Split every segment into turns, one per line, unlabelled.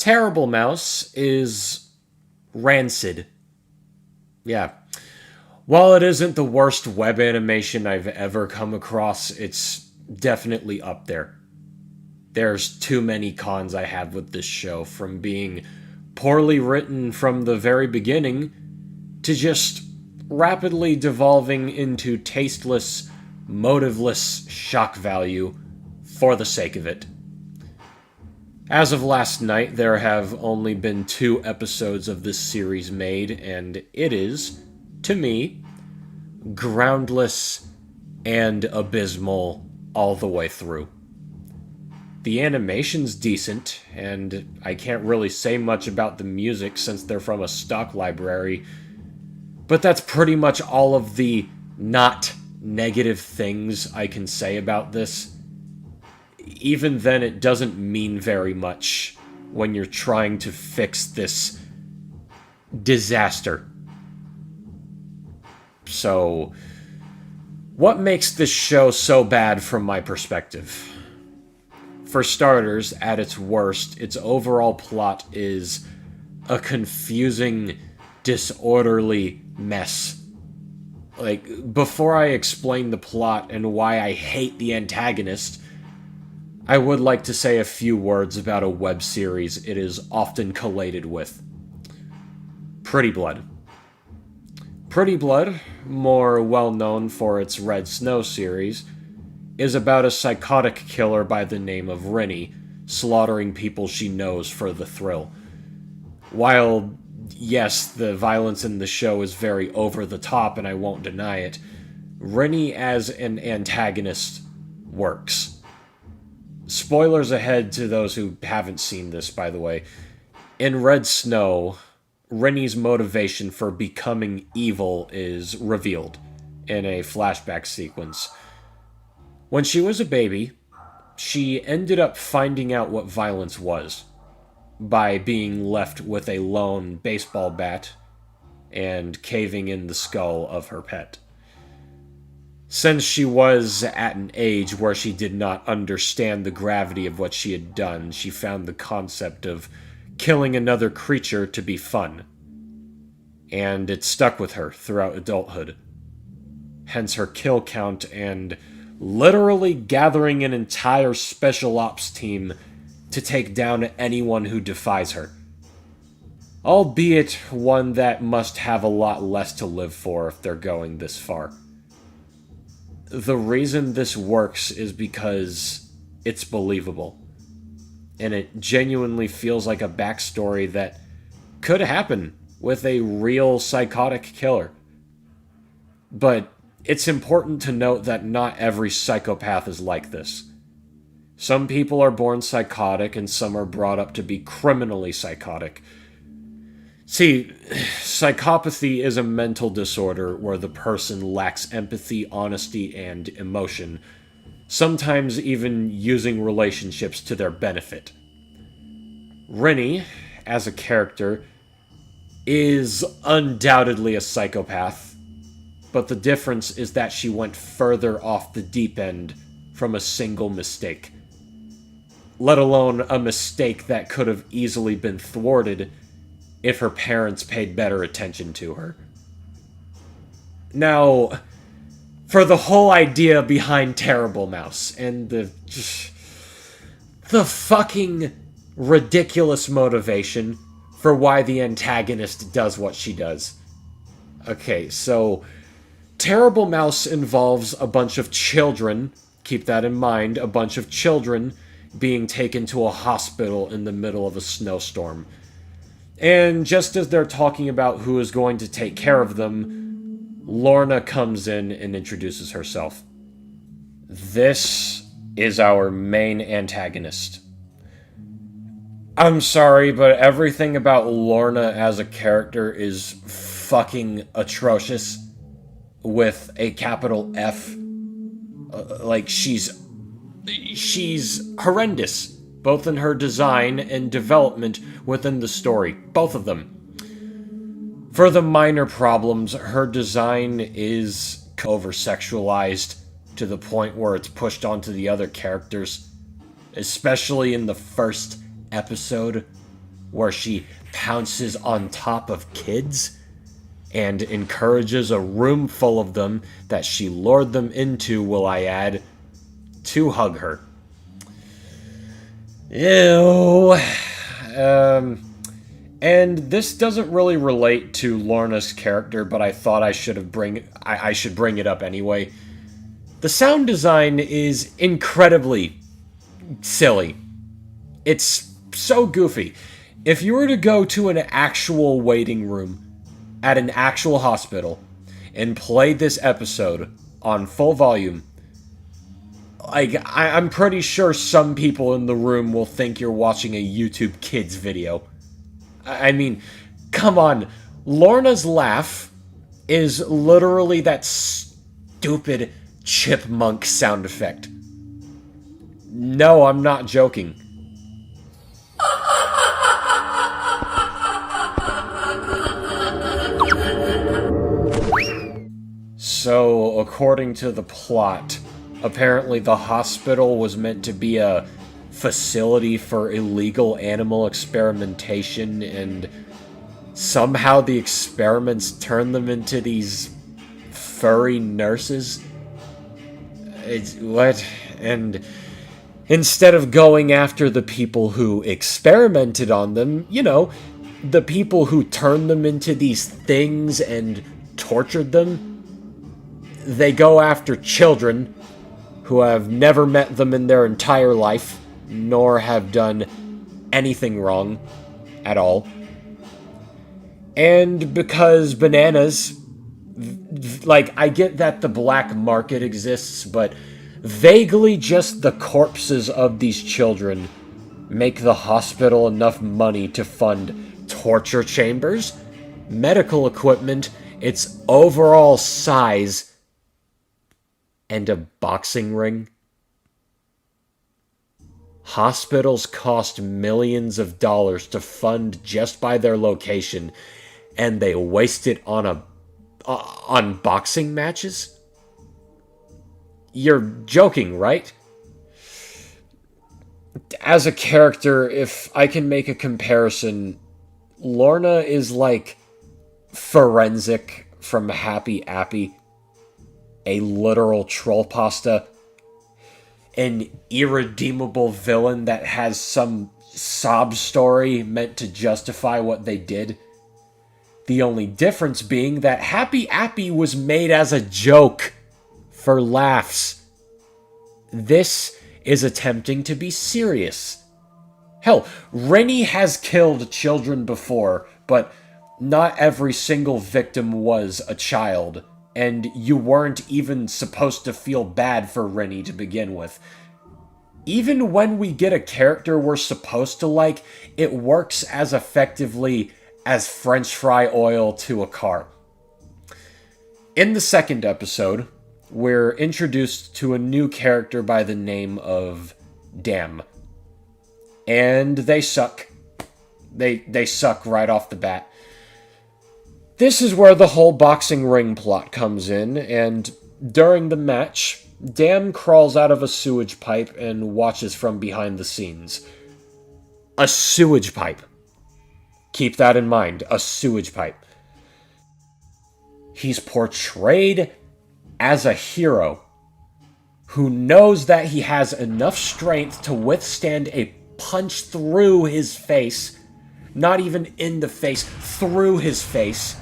Terrible Mouse is rancid. Yeah. While it isn't the worst web animation I've ever come across, it's definitely up there. There's too many cons I have with this show, from being poorly written from the very beginning to just rapidly devolving into tasteless, motiveless shock value for the sake of it. As of last night, there have only been 2 episodes of this series made, and it is, to me, groundless and abysmal all the way through. The animation's decent, and I can't really say much about the music since they're from a stock library, but that's pretty much all of the not negative things I can say about this. Even then, it doesn't mean very much when you're trying to fix this disaster. So, what makes this show so bad from my perspective? For starters, at its worst, its overall plot is a confusing, disorderly mess. Before I explain the plot and why I hate the antagonist, I would like to say a few words about a web series it is often collated with. Pretty Blood. Pretty Blood, more well known for its Red Snow series, is about a psychotic killer by the name of Rennie, slaughtering people she knows for the thrill. While, yes, the violence in the show is very over the top, and I won't deny it, Rennie as an antagonist works. Spoilers ahead to those who haven't seen this, by the way. In Red Snow, Rennie's motivation for becoming evil is revealed in a flashback sequence. When she was a baby, she ended up finding out what violence was by being left with a lone baseball bat and caving in the skull of her pet. Since she was at an age where she did not understand the gravity of what she had done, she found the concept of killing another creature to be fun. And it stuck with her throughout adulthood. Hence her kill count and literally gathering an entire special ops team to take down anyone who defies her. Albeit one that must have a lot less to live for if they're going this far. The reason this works is because it's believable. And it genuinely feels like a backstory that could happen with a real psychotic killer. But it's important to note that not every psychopath is like this. Some people are born psychotic and some are brought up to be criminally psychotic. See, psychopathy is a mental disorder where the person lacks empathy, honesty, and emotion, sometimes even using relationships to their benefit. Rennie, as a character, is undoubtedly a psychopath, but the difference is that she went further off the deep end from a single mistake. Let alone a mistake that could have easily been thwarted if her parents paid better attention to her. Now, for the whole idea behind Terrible Mouse and the fucking ridiculous motivation for why the antagonist does what she does. Okay, so Terrible Mouse involves a bunch of children, keep that in mind, a bunch of children being taken to a hospital in the middle of a snowstorm. And just as they're talking about who is going to take care of them, Lorna comes in and introduces herself. This is our main antagonist. I'm sorry, but everything about Lorna as a character is fucking atrocious. With a capital F. She's horrendous. Both in her design and development within the story. Both of them. For the minor problems, her design is over-sexualized to the point where it's pushed onto the other characters. Especially in the first episode, where she pounces on top of kids and encourages a room full of them that she lured them into, will I add, to hug her. Ew. And this doesn't really relate to Lorna's character, but I thought I should bring it up anyway. The sound design is incredibly silly. It's so goofy. If you were to go to an actual waiting room at an actual hospital and play this episode on full volume, I'm pretty sure some people in the room will think you're watching a YouTube Kids video. I mean, come on. Lorna's laugh is literally that stupid chipmunk sound effect. No, I'm not joking. So, according to the plot, apparently the hospital was meant to be a facility for illegal animal experimentation, and somehow the experiments turned them into these furry nurses? What? And instead of going after the people who experimented on them, you know, the people who turned them into these things and tortured them, they go after children who have never met them in their entire life, nor have done anything wrong at all. And because bananas, like, I get that the black market exists, but vaguely just the corpses of these children make the hospital enough money to fund torture chambers, medical equipment, its overall size, and a boxing ring. Hospitals cost millions of dollars to fund just by their location, and they waste it on boxing matches? You're joking, right? As a character, if I can make a comparison, Lorna is like Forensic from Happy Appy, a literal troll pasta, an irredeemable villain that has some sob story meant to justify what they did. The only difference being that Happy Appy was made as a joke, for laughs. This is attempting to be serious. Hell, Rennie has killed children before, but not every single victim was a child, and you weren't even supposed to feel bad for Rennie to begin with. Even when we get a character we're supposed to like, it works as effectively as French fry oil to a car. In the second episode, we're introduced to a new character by the name of Damn. And they suck. They suck right off the bat. This is where the whole boxing ring plot comes in, and during the match, Damn crawls out of a sewage pipe and watches from behind the scenes. A sewage pipe. Keep that in mind, a sewage pipe. He's portrayed as a hero who knows that he has enough strength to withstand a punch through his face, not even in the face, through his face,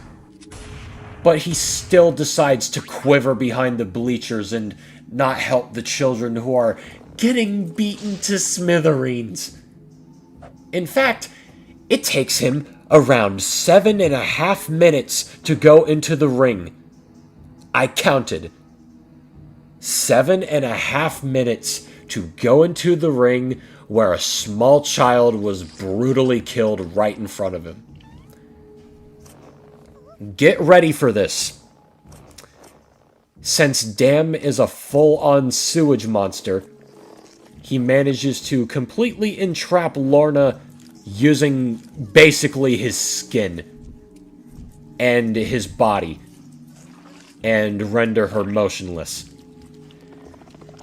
but he still decides to quiver behind the bleachers and not help the children who are getting beaten to smithereens. In fact, it takes him around 7.5 minutes to go into the ring. I counted. 7.5 minutes to go into the ring where a small child was brutally killed right in front of him. Get ready for this. Since Damn is a full-on sewage monster, he manages to completely entrap Lorna using basically his skin and his body and render her motionless.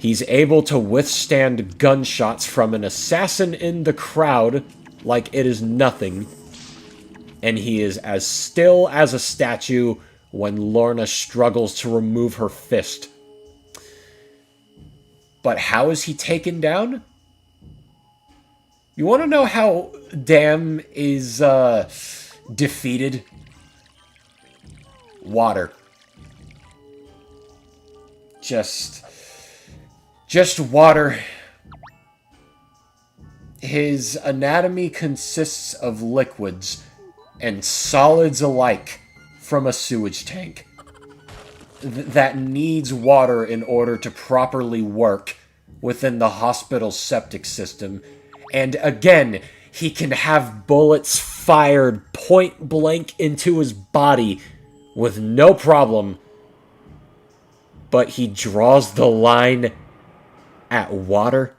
He's able to withstand gunshots from an assassin in the crowd like it is nothing, and he is as still as a statue when Lorna struggles to remove her fist. But how is he taken down? You want to know how Dam is defeated? Water. Just water. His anatomy consists of liquids and solids alike from a sewage tank that needs water in order to properly work within the hospital septic system. And again, he can have bullets fired point blank into his body with no problem, but he draws the line at water.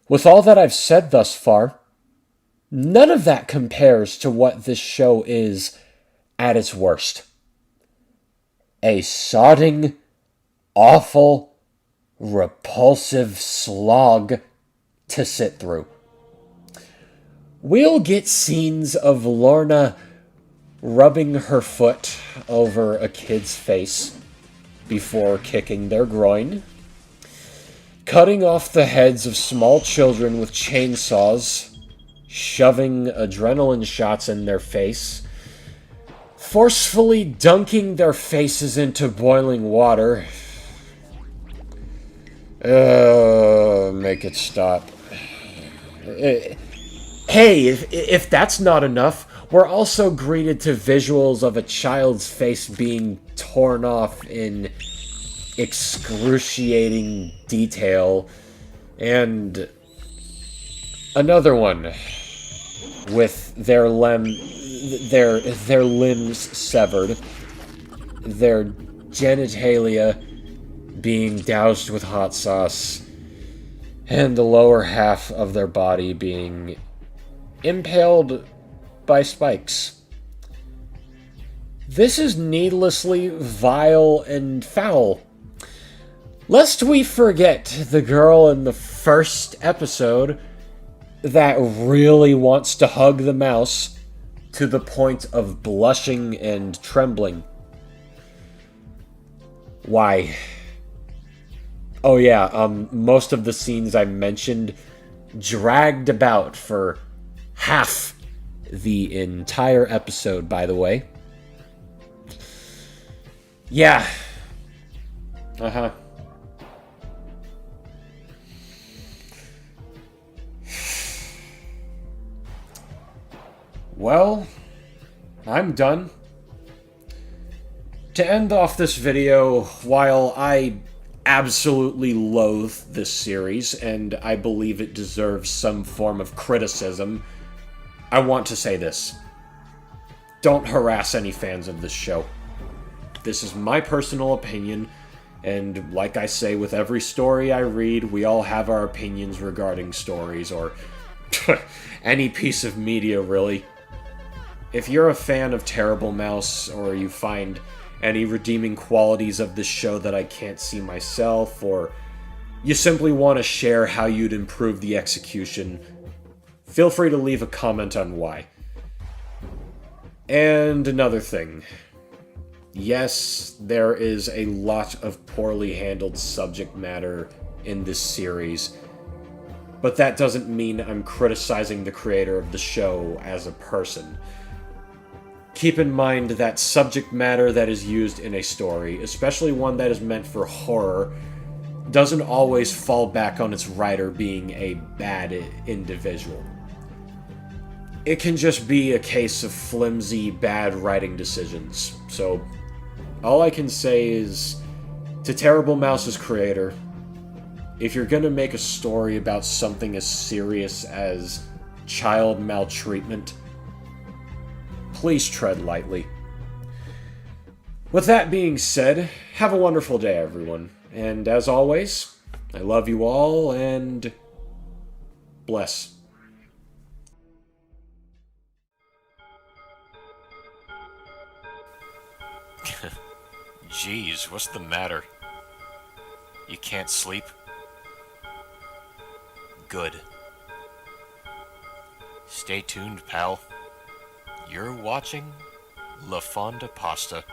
With all that I've said thus far, none of that compares to what this show is at its worst. A sodding, awful, repulsive slog to sit through. We'll get scenes of Lorna rubbing her foot over a kid's face before kicking their groin, cutting off the heads of small children with chainsaws, shoving adrenaline shots in their face, forcefully dunking their faces into boiling water. Make it stop. Hey, if that's not enough, we're also greeted to visuals of a child's face being torn off in excruciating detail, and another one with their limbs severed, their genitalia being doused with hot sauce, and the lower half of their body being impaled by spikes. This is needlessly vile and foul. Lest we forget the girl in the first episode that really wants to hug the mouse to the point of blushing and trembling. Why? Oh yeah, most of the scenes I mentioned dragged about for half the entire episode, by the way. Yeah. Uh-huh. Well, I'm done. To end off this video, while I absolutely loathe this series, and I believe it deserves some form of criticism, I want to say this. Don't harass any fans of this show. This is my personal opinion, and like I say with every story I read, we all have our opinions regarding stories, or any piece of media, really. If you're a fan of Terrible Mouse, or you find any redeeming qualities of this show that I can't see myself, or you simply want to share how you'd improve the execution, feel free to leave a comment on why. And another thing. Yes, there is a lot of poorly handled subject matter in this series, but that doesn't mean I'm criticizing the creator of the show as a person. Keep in mind that subject matter that is used in a story, especially one that is meant for horror, doesn't always fall back on its writer being a bad individual. It can just be a case of flimsy, bad writing decisions. So, all I can say is, to Terrible Mouse's creator, if you're gonna make a story about something as serious as child maltreatment, please tread lightly. With that being said, have a wonderful day, everyone. And as always, I love you all, and bless.
Jeez, what's the matter? You can't sleep? Good. Stay tuned, pal. You're watching Lafawndapasta.